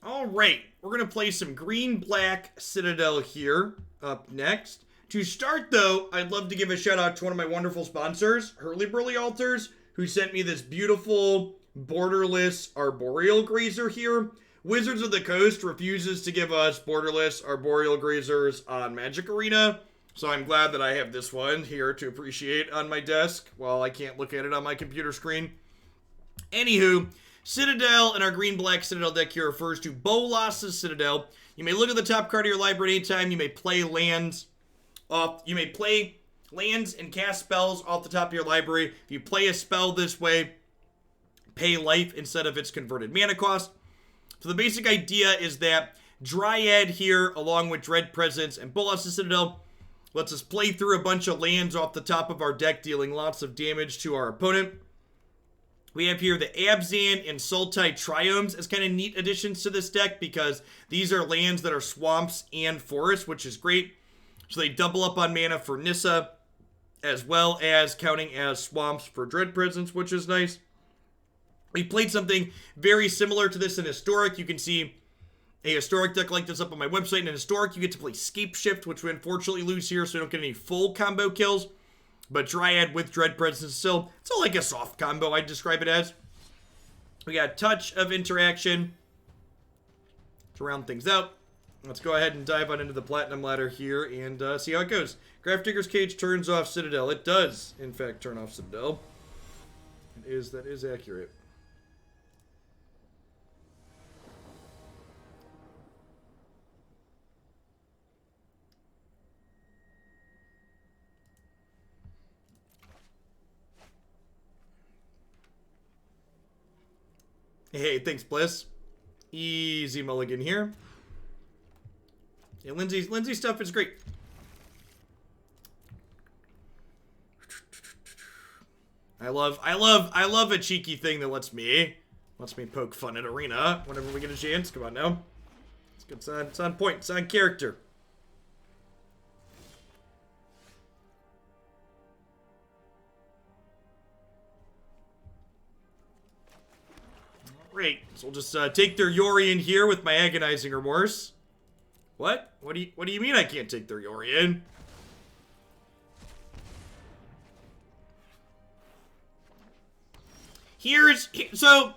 Alright, we're going to play some green-black Citadel here up next. To start, though, I'd love to give a shout-out to one of my wonderful sponsors, Hurly Burly Altars, who sent me this beautiful, borderless Arboreal Grazer here. Wizards of the Coast refuses to give us borderless Arboreal Grazers on Magic Arena, so I'm glad that I have this one here to appreciate on my desk while I can't look at it on my computer screen. Anywho, Citadel and our green-black Citadel deck here refers to Bolas' Citadel. You may look at the top card of your library anytime. You may play lands off. You may play lands and cast spells off the top of your library. If you play a spell this way, pay life instead of its converted mana cost. So the basic idea is that Dryad here, along with Dread Presence and Bolas' Citadel, lets us play through a bunch of lands off the top of our deck, dealing lots of damage to our opponent. We have here the Abzan and Sultai Triomes as kind of neat additions to this deck because these are lands that are swamps and forests, which is great. So they double up on mana for Nissa, as well as counting as swamps for Dread Presence, which is nice. We played something very similar to this in Historic. You can see a Historic deck like this up on my website. And in Historic, you get to play Scape Shift, which we unfortunately lose here, so we don't get any full combo kills. But Dryad with Dread Presence still, it's all like a soft combo, I'd describe it as. We got Touch of Interaction to round things out. Let's go ahead and dive on into the Platinum Ladder here and see how it goes. Grafdigger's Cage turns off Citadel. It does, in fact, turn off Citadel. That is accurate. Hey, thanks, Bliss. Easy mulligan here. Yeah, Lindsay's stuff is great. I love a cheeky thing that lets me poke fun at Arena whenever we get a chance. Come on now. It's good. It's on point. It's on character. Great. So we'll just take their Yorion here with my Agonizing Remorse. What? What do you mean I can't take their Yorion? So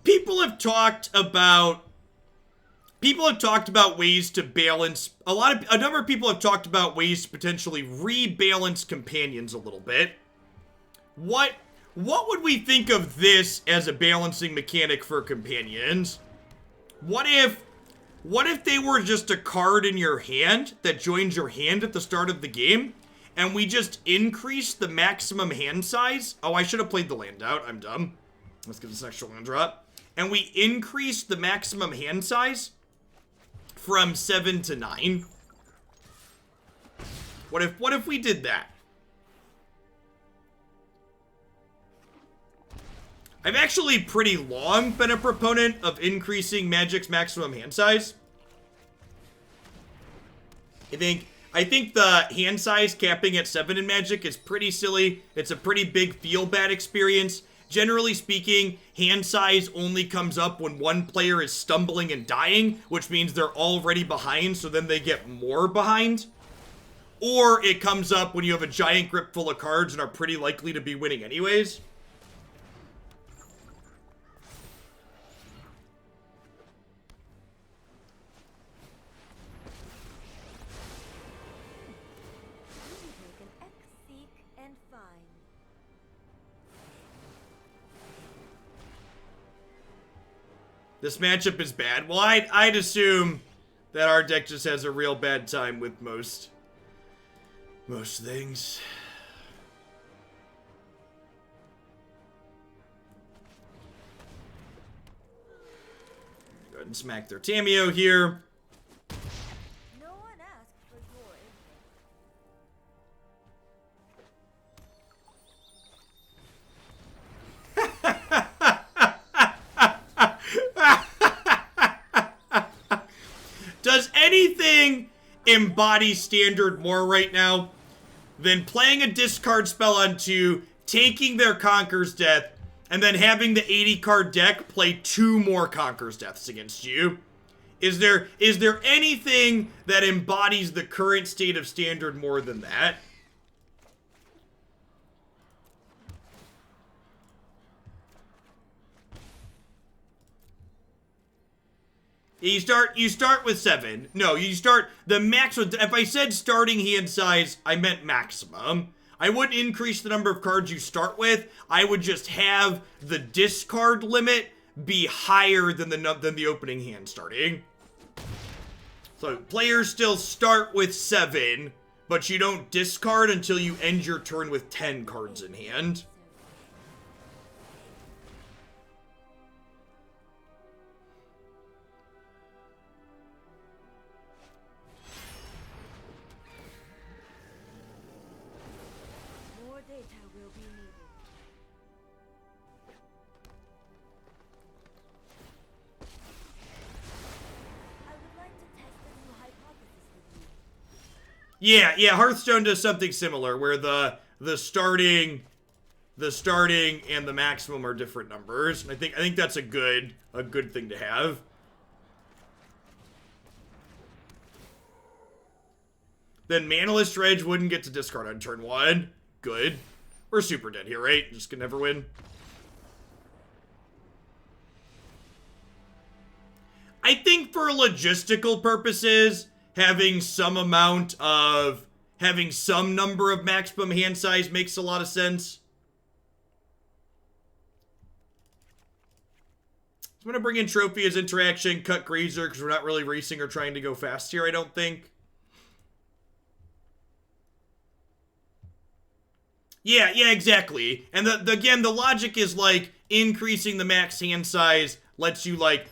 people have talked about ways to balance a number of people have talked about ways to potentially rebalance companions a little bit. What would we think of this as a balancing mechanic for companions? What if they were just a card in your hand that joins your hand at the start of the game, and we just increase the maximum hand size? Oh, I should have played the land out. I'm dumb. Let's get this extra land drop. And we increase the maximum hand size from 7 to 9. What if we did that? I've actually pretty long been a proponent of increasing Magic's maximum hand size. I think the hand size capping at 7 in Magic is pretty silly. It's a pretty big feel-bad experience. Generally speaking, hand size only comes up when one player is stumbling and dying, which means they're already behind, so then they get more behind. Or it comes up when you have a giant grip full of cards and are pretty likely to be winning anyways. This matchup is bad. Well, I'd assume that our deck just has a real bad time with most things. Go ahead and smack their Tamiyo here. No one asked for joy. Does anything embody Standard more right now than playing a discard spell on 2, taking their Conqueror's Death, and then having the 80 card deck play 2 more Conqueror's Deaths against you. Is there anything that embodies the current state of Standard more than that? You start with 7. No, you start the maximum. If I said starting hand size, I meant maximum. I wouldn't increase the number of cards you start with. I would just have the discard limit be higher than the opening hand starting. So players still start with 7, but you don't discard until you end your turn with 10 cards in hand. More data will be needed. I would like to test a new hypothesis with you. Yeah, Hearthstone does something similar where the starting and the maximum are different numbers. And I think that's a good thing to have. Then Manaless Dredge wouldn't get to discard on turn 1. Good. We're super dead here, right? Just can never win. I think for logistical purposes, having some number of maximum hand size makes a lot of sense. I'm gonna bring in Trophy as interaction, cut Grazer, because we're not really racing or trying to go fast here, I don't think. Yeah, exactly. And again, the logic is like increasing the max hand size lets you like.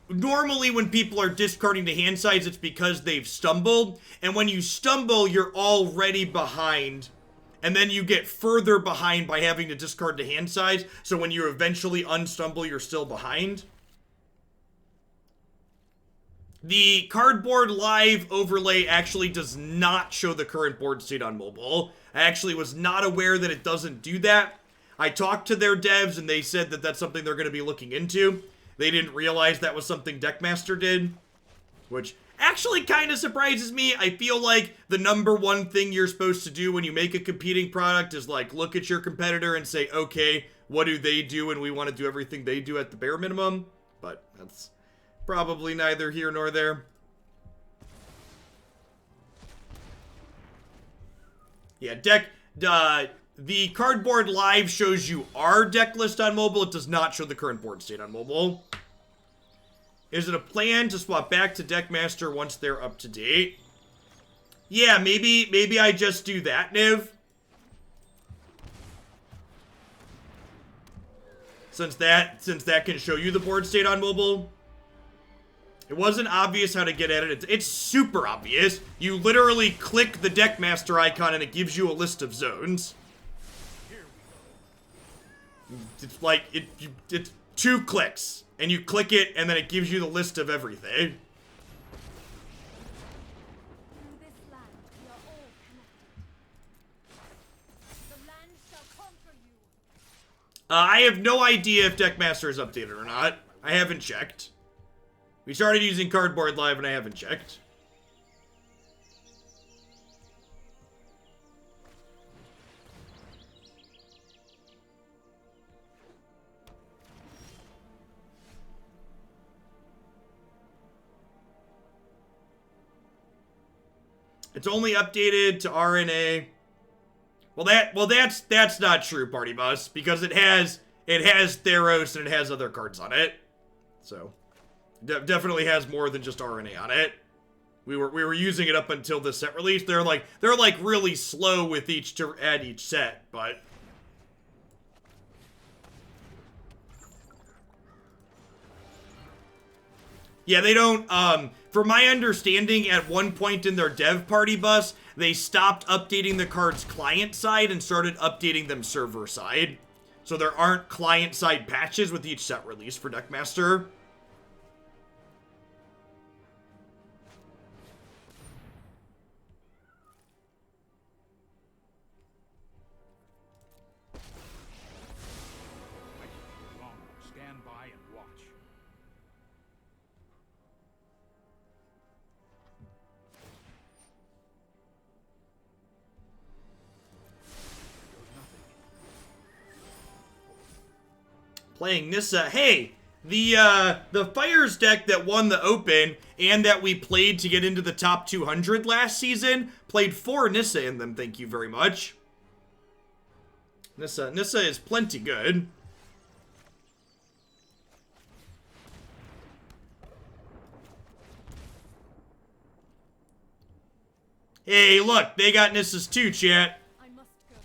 Normally when people are discarding the hand size, it's because they've stumbled. And when you stumble, you're already behind. And then you get further behind by having to discard the hand size. So when you eventually unstumble, you're still behind. The cardboard live overlay actually does not show the current board state on mobile. I actually was not aware that it doesn't do that. I talked to their devs and they said that that's something they're going to be looking into. They didn't realize that was something Deckmaster did, which actually kind of surprises me. I feel like the number one thing you're supposed to do when you make a competing product is like look at your competitor and say, okay, what do they do? And we want to do everything they do at the bare minimum. But that's probably neither here nor there. Yeah, the cardboard live shows you our deck list on mobile. It does not show the current board state on mobile. Is it a plan to swap back to Deckmaster once they're up to date? Yeah, maybe I just do that, Niv. Since that can show you the board state on mobile. It wasn't obvious how to get at it. It's super obvious. You literally click the Deckmaster icon and it gives you a list of zones. It's like, it's 2 clicks. And you click it and then it gives you the list of everything. Through this land, we are all connected. The land shall conquer you. I have no idea if Deckmaster is updated or not. I haven't checked. We started using Cardboard Live and I haven't checked. It's only updated to RNA. Well, that's not true, Party Bus, because it has Theros and it has other cards on it. So definitely has more than just RNA on it. We were using it up until the set release. They're like really slow with each to add each set, but yeah, they don't from my understanding, at one point in their dev Party Bus, they stopped updating the cards client side and started updating them server side. So there aren't client side patches with each set release for Deckmaster. playing Nissa. Hey, the Fires deck that won the Open and that we played to get into the top 200 last season played 4 Nissa in them, thank you very much. Nissa is plenty good. Hey, look, they got Nissas too, chat. I must go.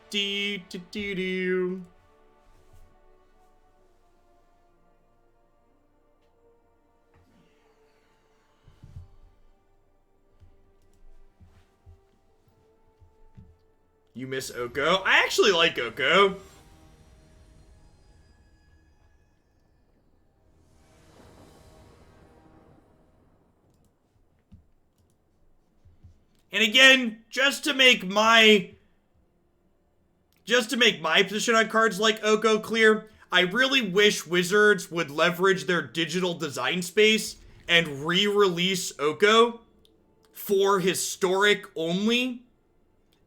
Dee-dee-dee-doo. You miss Oko? I actually like Oko. And again, just to make my position on cards like Oko clear, I really wish Wizards would leverage their digital design space and re-release Oko for historic only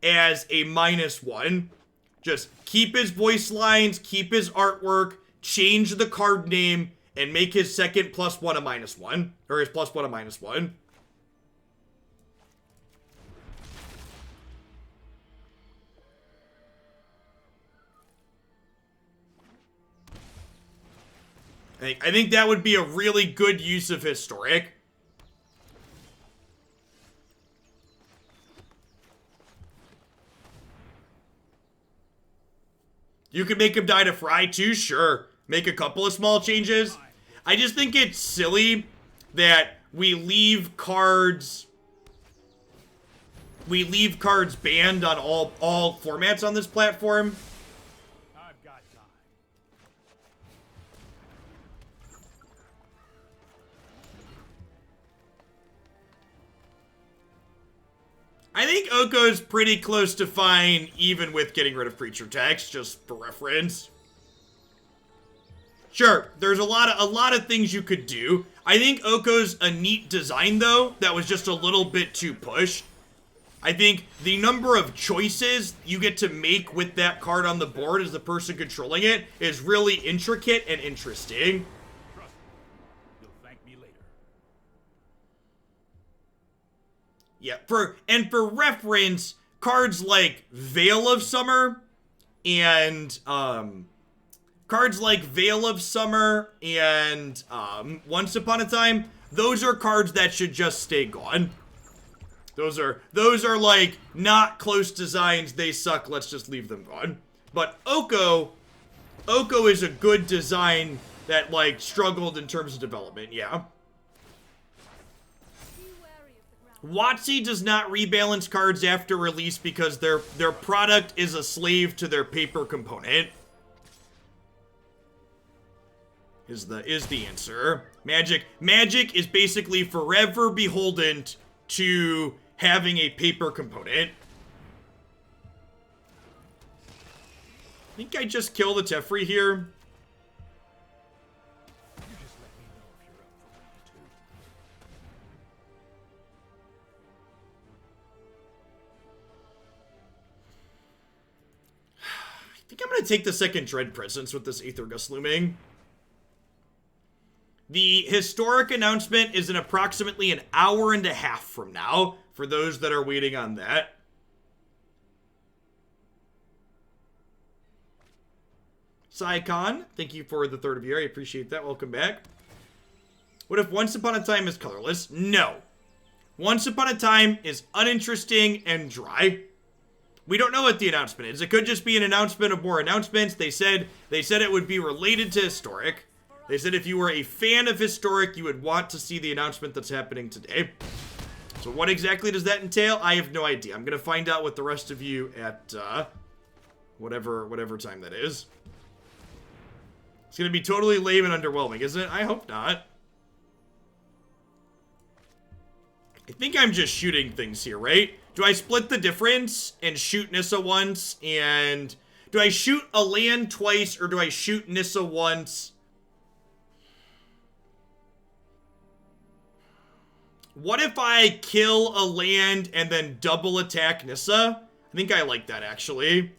as a -1. Just keep his voice lines, keep his artwork, change the card name, and make his second +1 a -1. Or his +1 a -1. I think that would be a really good use of historic. You could make him die to Fry too, sure. Make a couple of small changes. I just think it's silly that we leave cards banned on all formats on this platform. I've got time. I think Oko's pretty close to fine, even with getting rid of creature text, just for reference. Sure, there's a lot of things you could do. I think Oko's a neat design, though, that was just a little bit too pushed. I think the number of choices you get to make with that card on the board as the person controlling it is really intricate and interesting. Trust me. You'll thank me later. Yeah, for reference, cards like Veil of Summer and Once Upon a Time, those are cards that should just stay gone. Those are like not close designs, they suck, let's just leave them gone. But Oko is a good design that like struggled in terms of development, yeah. WotC does not rebalance cards after release because their product is a slave to their paper component. Is the answer. Magic is basically forever beholden to having a paper component. I think I just killed a Teferi here. You just let me know if you're up for round 2. I think I'm going to take the second Dread Presence with this Aether Gust looming. The historic announcement is in approximately an hour and a half from now, for those that are waiting on that. Saikon, thank you for the 3rd year. I appreciate that. Welcome back. What if Once Upon a Time is colorless? No. Once Upon a Time is uninteresting and dry. We don't know what the announcement is. It could just be an announcement of more announcements. They said it would be related to historic. They said if you were a fan of historic, you would want to see the announcement that's happening today. So what exactly does that entail? I have no idea. I'm going to find out with the rest of you at whatever time that is. It's going to be totally lame and underwhelming, isn't it? I hope not. I think I'm just shooting things here, right? Do I split the difference and shoot Nissa once? And do I shoot a land twice or do I shoot Nissa once? What if I kill a land and then double attack Nissa? I think I like that, actually.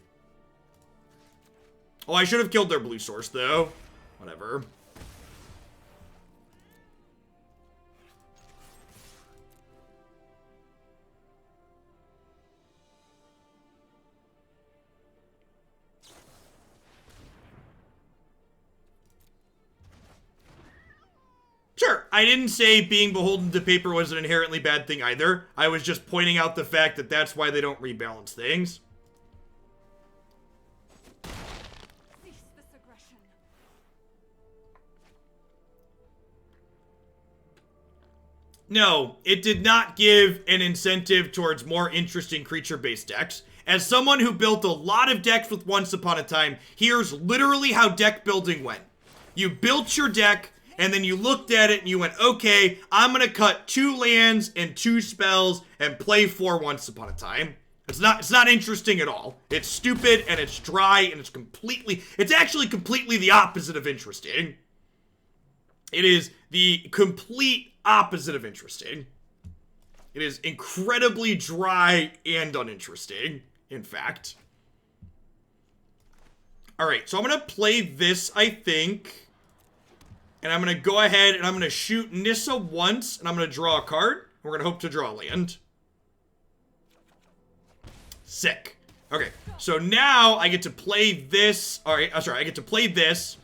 Oh, I should have killed their blue source, though. Whatever. Sure, I didn't say being beholden to paper was an inherently bad thing either. I was just pointing out the fact that that's why they don't rebalance things. Cease this aggression. No, it did not give an incentive towards more interesting creature-based decks. As someone who built a lot of decks with Once Upon a Time, here's literally how deck building went. You built your deck, and then you looked at it and you went, okay, I'm gonna cut 2 lands and 2 spells and play 4 Once Upon a Time. It's not interesting at all. It's stupid and it's dry and it's actually completely the opposite of interesting. It is the complete opposite of interesting. It is incredibly dry and uninteresting, in fact. Alright, so I'm gonna play this, I think. And I'm going to go ahead and I'm going to shoot Nissa once, and I'm going to draw a card. We're going to hope to draw a land. Sick. Okay, so now I get to play this. Alright, sorry, I get to play this.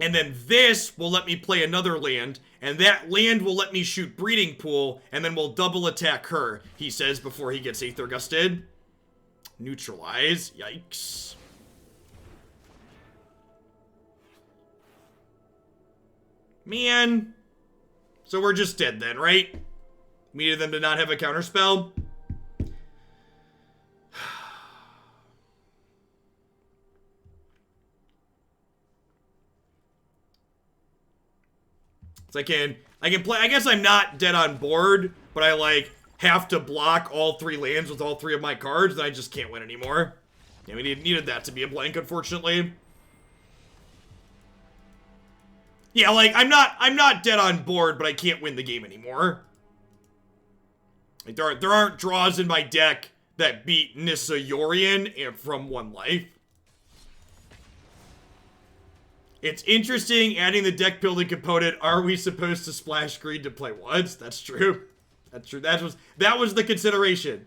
And then this will let me play another land. And that land will let me shoot Breeding Pool, and then we'll double attack her, he says before he gets Aether Gusted. Neutralize. Yikes. Man. So we're just dead then, right? We needed them to not have a counterspell. So I can play, I guess I'm not dead on board, but I like have to block all 3 lands with all 3 of my cards, and I just can't win anymore. Yeah, we needed that to be a blank, unfortunately. Yeah, like, I'm not dead on board, but I can't win the game anymore. Like, there aren't draws in my deck that beat Nissa Yorion from 1 life. It's interesting adding the deck building component. Are we supposed to splash green to play once? That's true. That's true. That was the consideration.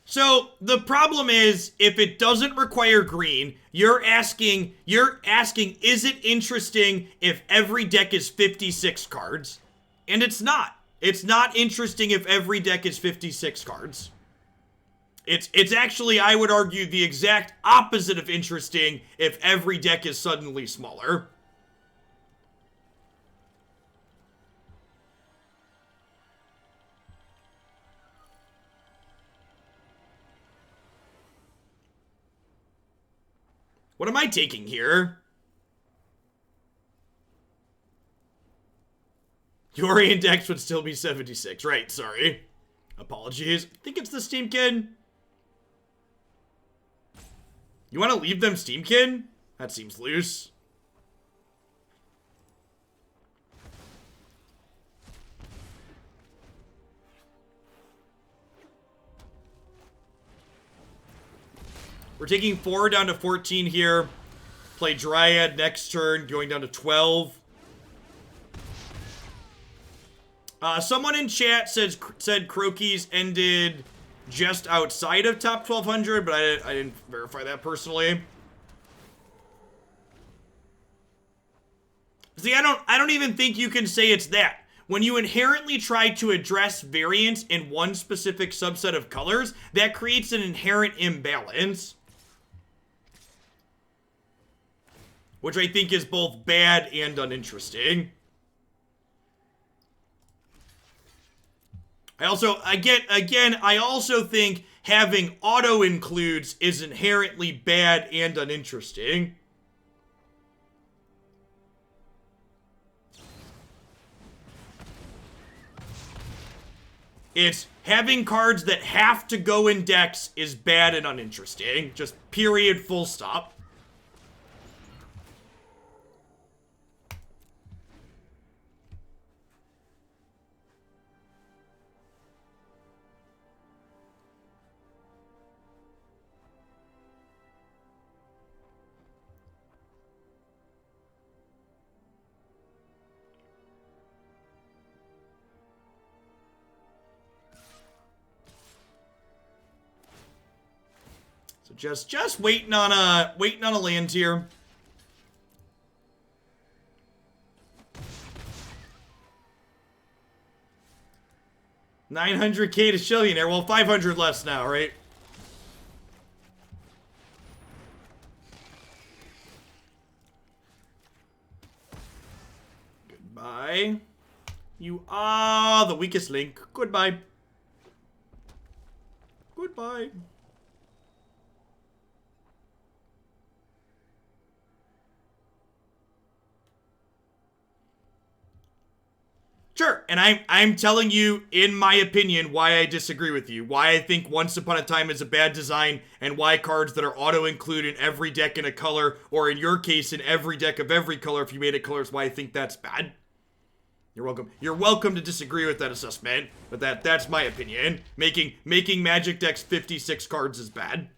So the problem is, if it doesn't require green, you're asking, is it interesting if every deck is 56 cards? And it's not. It's not interesting if every deck is 56 cards. It's actually, I would argue, the exact opposite of interesting if every deck is suddenly smaller. What am I taking here? Your index would still be 76. Right, sorry. Apologies. I think it's the Steamkin. You want to leave them Steamkin? That seems loose. We're taking 4 down to 14 here. Play Dryad next turn, going down to 12. Someone in chat said Croakies ended just outside of top 1200, but I didn't verify that personally. See, I don't even think you can say it's that. When you inherently try to address variance in one specific subset of colors, that creates an inherent imbalance. which I think is both bad and uninteresting. I also think having auto includes is inherently bad and uninteresting. It's having cards that have to go in decks is bad and uninteresting. Just period, full stop. Just waiting on a land here. $900K to Shillionaire. Well, 500 less now, right? Goodbye. You are the weakest link. Goodbye. Goodbye. Sure, and I'm telling you, in my opinion, why I disagree with you. Why I think Once Upon a Time is a bad design, and why cards that are auto-include in every deck in a color, or in your case, in every deck of every color if you made it colors, why I think that's bad. You're welcome. You're welcome to disagree with that assessment, but that's my opinion. Making Magic decks 56 cards is bad.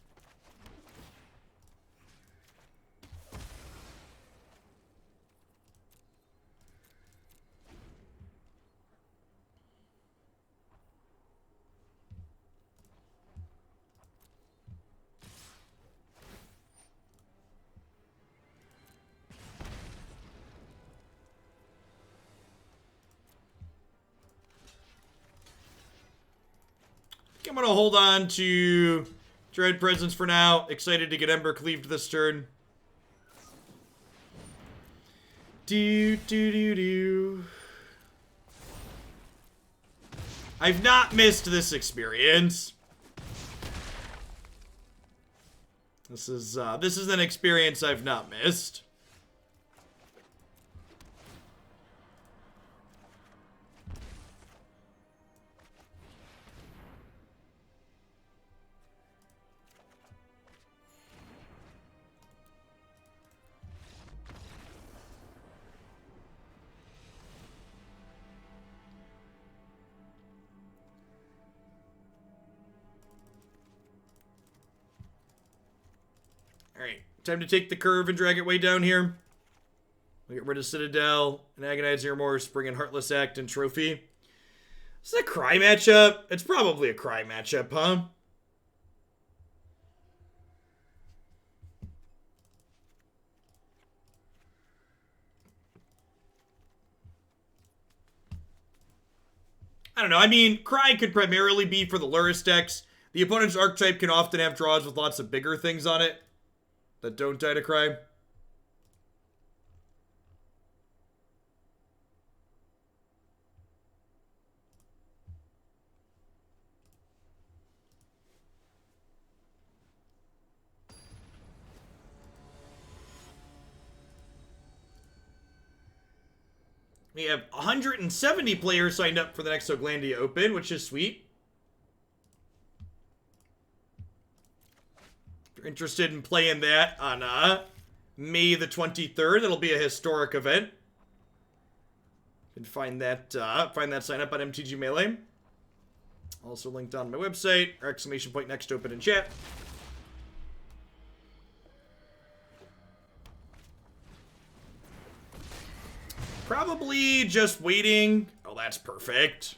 I'm gonna hold on to Dread Presence for now. Excited to get Ember Cleaved this turn. I've not missed this experience. This is an experience I've not missed. Alright, time to take the curve and drag it way down here. We'll get rid of Citadel and Agonizing Remorse, bring in Heartless Act and Trophy. Is this a cry matchup? It's probably a cry matchup, huh? I don't know. I mean, cry could primarily be for the Luris decks. The opponent's archetype can often have draws with lots of bigger things on it that don't die to cry. We have 170 players signed up for the next Oglandia Open, which is sweet. If you're interested in playing that on May the 23rd, it'll be a historic event. You can find that sign up on MTG Melee. Also linked on my website, or exclamation point next open in chat. Probably just waiting. Oh, that's perfect.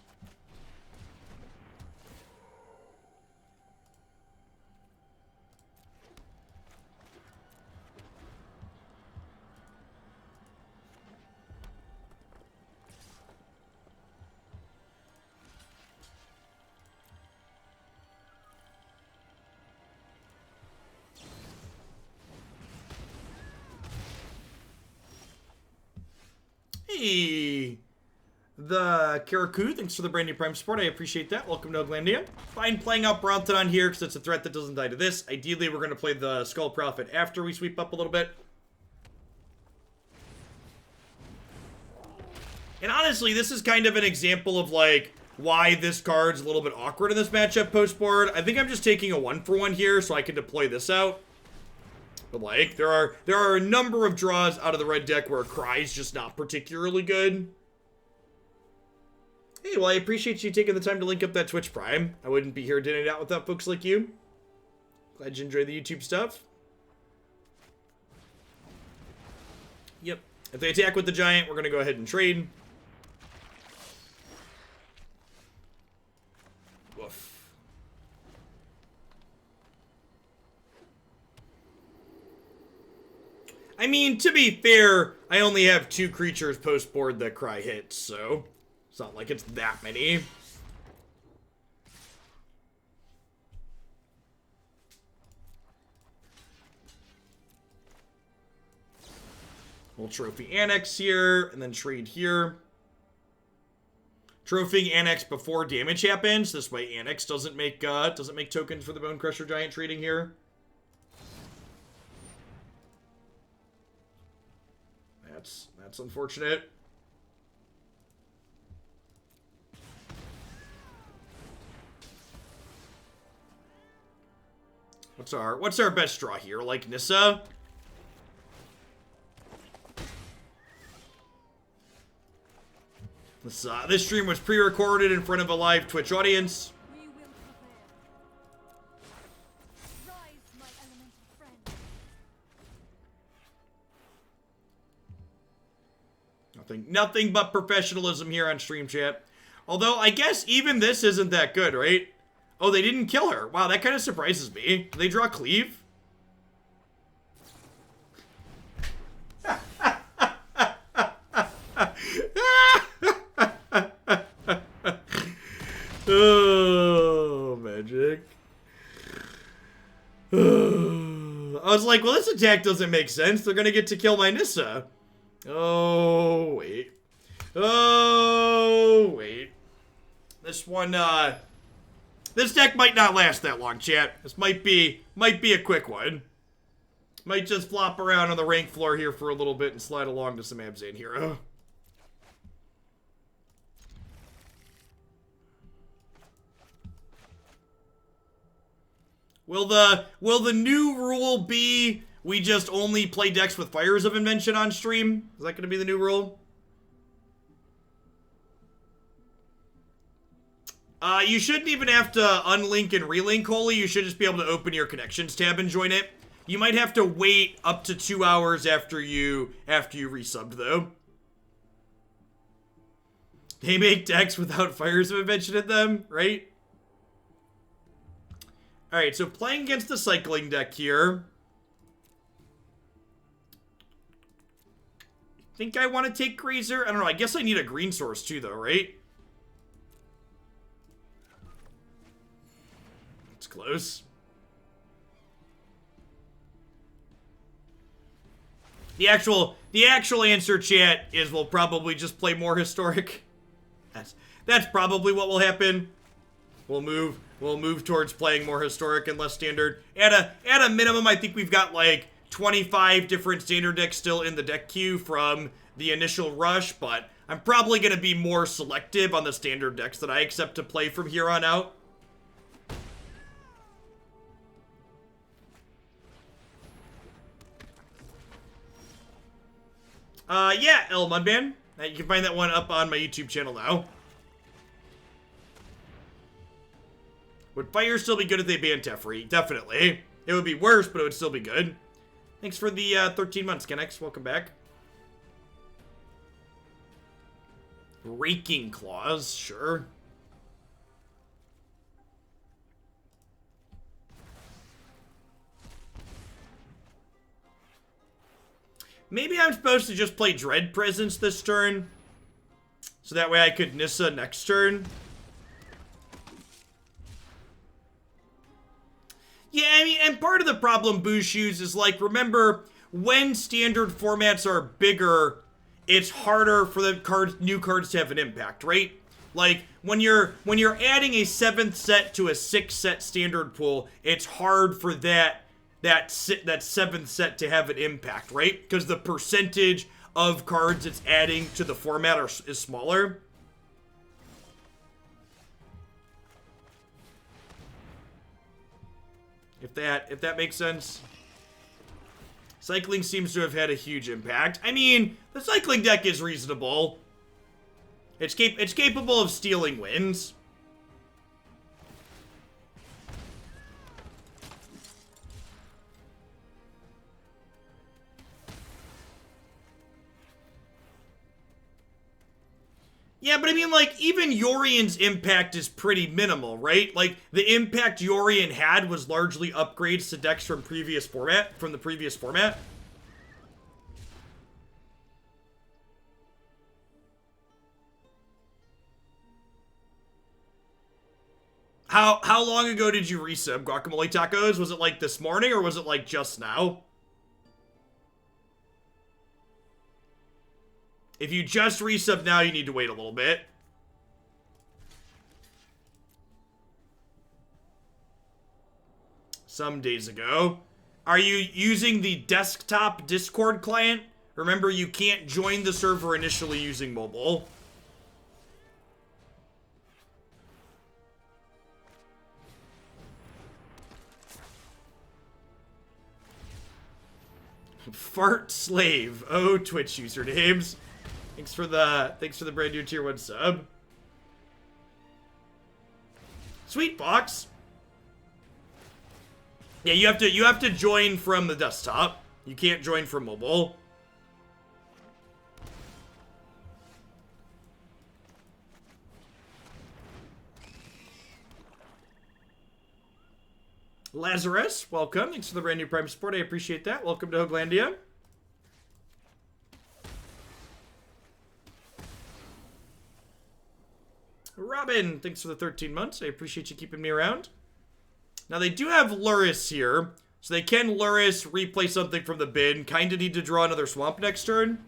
Hey, the Karaku, thanks for the brand new Prime support. I appreciate that. Welcome to Oglandia. Fine playing out Brontodon here because it's a threat that doesn't die to this. Ideally, we're going to play the Skull Prophet after we sweep up a little bit. And honestly, this is kind of an example of, like, why this card's a little bit awkward in this matchup post-board. I think I'm just taking a 1-for-1 here so I can deploy this out. But, like, there are a number of draws out of the red deck where Cry's just not particularly good. Hey, well, I appreciate you taking the time to link up that Twitch Prime. I wouldn't be here doing it out without folks like you. Glad you enjoy the YouTube stuff. Yep. If they attack with the Giant, we're going to go ahead and trade. Woof. I mean, to be fair, I only have 2 creatures post-board that Cry hits, so it's not like it's that many. We'll Trophy Annex here, and then trade here. Trophying Annex before damage happens. This way Annex doesn't make tokens for the Bone Crusher Giant trading here. That's unfortunate. What's our best draw here? Like Nissa? This stream was pre-recorded in front of a live Twitch audience. We will prevail. Rise, my elemental friend. Nothing but professionalism here on stream chat. Although, I guess even this isn't that good, right? Oh, they didn't kill her. Wow, that kind of surprises me. Did they draw Cleave? Oh, magic. I was like, well, this attack doesn't make sense. They're gonna get to kill my Nissa. Oh, wait. Oh, wait. This one, this deck might not last that long, chat. This might be a quick one. Might just flop around on the rank floor here for a little bit and slide along to some Abzan hero. Will the new rule be we just only play decks with Fires of Invention on stream? Is that going to be the new rule? You shouldn't even have to unlink and relink Holy. You should just be able to open your Connections tab and join it. You might have to wait up to 2 hours after you resubbed, though. They make decks without Fires of Invention in them, right? Alright, so playing against the cycling deck here. I think I want to take Grazer. I don't know, I guess I need a green source too, though, right? It's close. The actual answer, chat, is we'll probably just play more Historic. That's probably what will happen. We'll move towards playing more Historic and less Standard. At a minimum, I think we've got like 25 different Standard decks still in the deck queue from the initial rush, but I'm probably going to be more selective on the Standard decks that I accept to play from here on out. Yeah, El Mudman. You can find that one up on my YouTube channel now. Would Fire still be good if they banned Teferi? Definitely. It would be worse, but it would still be good. Thanks for the 13 months, Kennex. Welcome back. Raking Claws, sure. Maybe I'm supposed to just play Dread Presence this turn. So that way I could Nissa next turn. Yeah, I mean, and part of the problem, Boo Shoes, is like, remember, when Standard formats are bigger, it's harder for the new cards to have an impact, right? Like when you're adding a 7th set to a 6th set standard pool, it's hard for that 7th set to have an impact, right? Because the percentage of cards it's adding to the format is smaller. If that makes sense. Cycling seems to have had a huge impact. I mean, the cycling deck is reasonable. It's capable of stealing wins. Yeah, but I mean, like, even Yorian's impact is pretty minimal, right? Like, the impact Yorian had was largely upgrades to decks from the previous format. How long ago did you resub Guacamole Tacos? Was it like this morning or was it like just now? If you just resub now, you need to wait a little bit. Some days ago. Are you using the desktop Discord client? Remember, you can't join the server initially using mobile. Fart Slave. Oh, Twitch usernames. Thanks for the brand new tier 1 sub. Sweet box. Yeah, you have to join from the desktop. You can't join from mobile. Lazarus, welcome. Thanks for the brand new Prime support. I appreciate that. Welcome to Hoaglandia. Robin, thanks for the 13 months. I appreciate you keeping me around. Now, they do have Luris here, so they can Luris, replay something from the bin. Kind of need to draw another swamp next turn.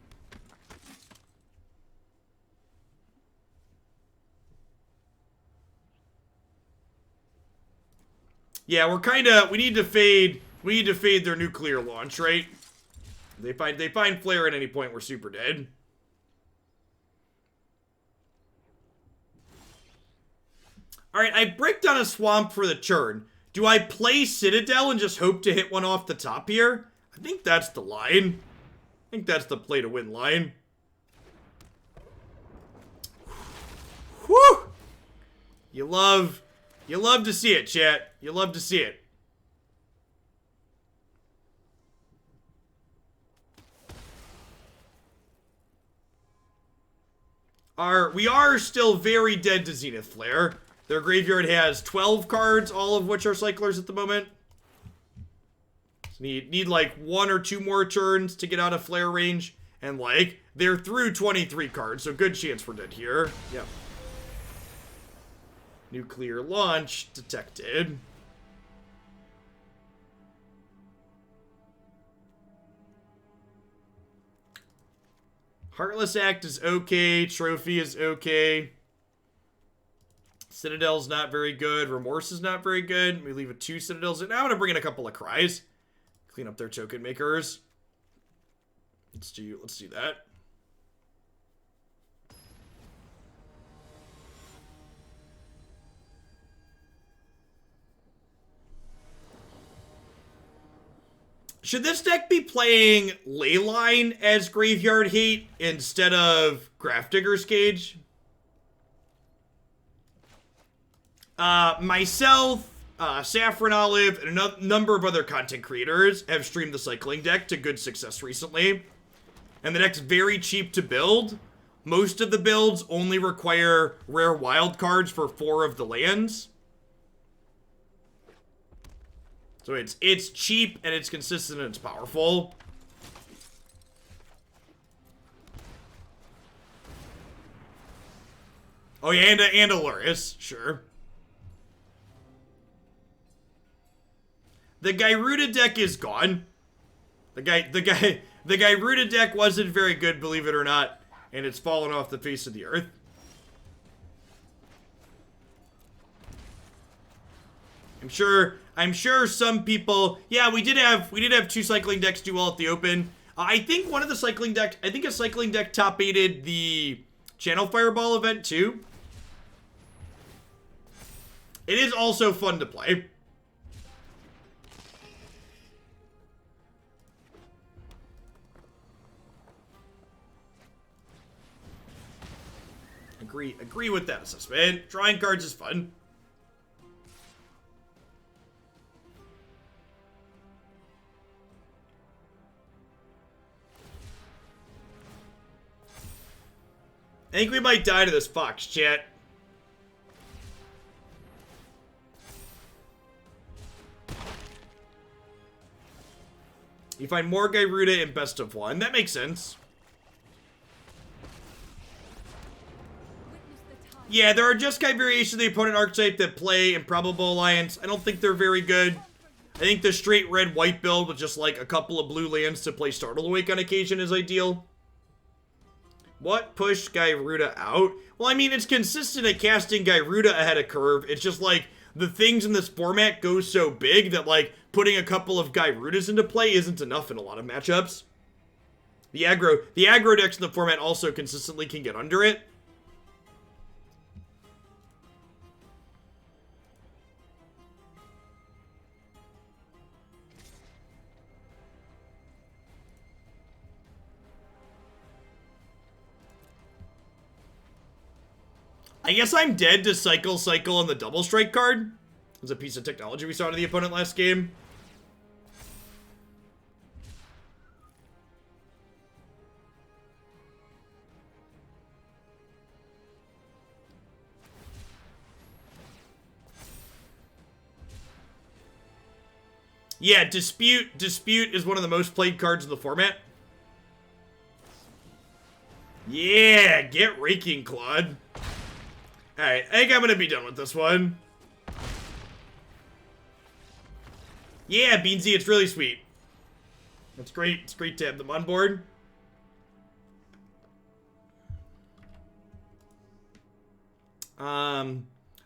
Yeah, we need to fade their nuclear launch, right? They find flare at any point, we're super dead. Alright, I break down a swamp for the turn. Do I play Citadel and just hope to hit one off the top here? I think that's the line. I think that's the play to win line. Whew! You love to see it, chat. You love to see it. We are still very dead to Zenith Flare. Their graveyard has 12 cards, all of which are cyclers at the moment. So need like 1 or 2 more turns to get out of Flare range. And like, they're through 23 cards, so good chance we're dead here. Yep. Nuclear launch detected. Heartless Act is okay. Trophy is okay. Citadel's not very good. Remorse is not very good. We leave with 2 Citadels. Now I'm going to bring in a couple of Cries. Clean up their token makers. Let's do that. Should this deck be playing Leyline as Graveyard Hate instead of Grafdigger's Cage? Myself, Saffron Olive, and a number of other content creators have streamed the cycling deck to good success recently. And the deck's very cheap to build. Most of the builds only require rare wild cards for 4 of the lands. So it's cheap and it's consistent and it's powerful. Oh yeah, and a Luris, sure. The Gyruda deck is gone. The The Gyruda deck wasn't very good, believe it or not, and it's fallen off the face of the earth. I'm sure some people, yeah, we did have 2 cycling decks do well at the open. I think one of the cycling decks, I think a cycling deck top 8'd the Channel Fireball event too. It is also fun to play. Agree with that assessment. Drawing cards is fun. I think we might die to this fox, chat. You find more Gyruda in best of 1. That makes sense. Yeah, there are Jeskai variations of the opponent archetype that play Improbable Alliance. I don't think they're very good. I think the straight red-white build with just like a couple of blue lands to play Startled Awake on occasion is ideal. What pushed Gyruda out? Well, I mean, it's consistent at casting Gyruda ahead of curve. It's just like the things in this format go so big that like putting a couple of Gyrudas into play isn't enough in a lot of matchups. The aggro decks in the format also consistently can get under it. I guess I'm dead to cycle and the double strike card. It's a piece of technology we saw to the opponent last game. Yeah, Dispute is one of the most played cards in the format. Yeah, get raking, Claude. Alright, I think I'm gonna be done with this one. Yeah, Beansy, it's really sweet. That's great. It's great to have them on board.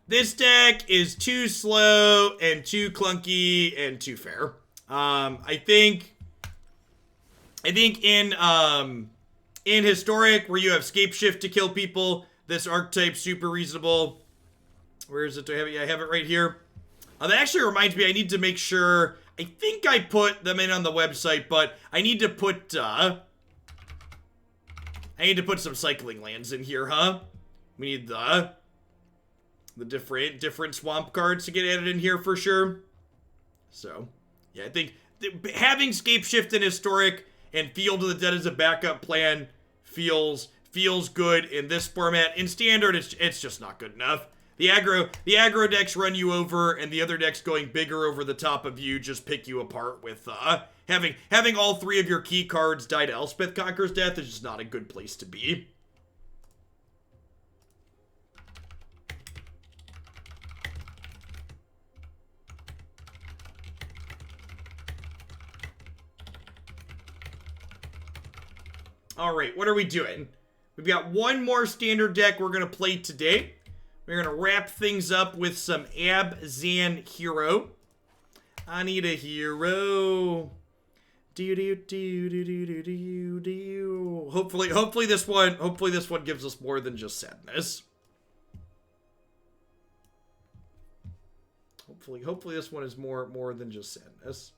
This deck is too slow and too clunky and too fair. I think in Historic, where you have Scapeshift to kill people, this archetype's super reasonable. Where is it? Do I have it? Yeah, I have it right here. That actually reminds me, I need to make sure. I think I put them in on the website, but I need to put some cycling lands in here, huh? We need the different swamp cards to get added in here for sure. So, yeah, I think having Scapeshift in Historic and Field of the Dead as a backup plan feels good in this format. In Standard, it's just not good enough. The aggro decks run you over, and the other decks going bigger over the top of you just pick you apart with having all 3 of your key cards die to Elspeth Conqueror's Death is just not a good place to be. Alright, what are we doing? We've got one more standard deck we're going to play today. We're going to wrap things up with some Abzan Hero. I need a hero. Hopefully this one gives us more than just sadness. Hopefully this one is more than just sadness.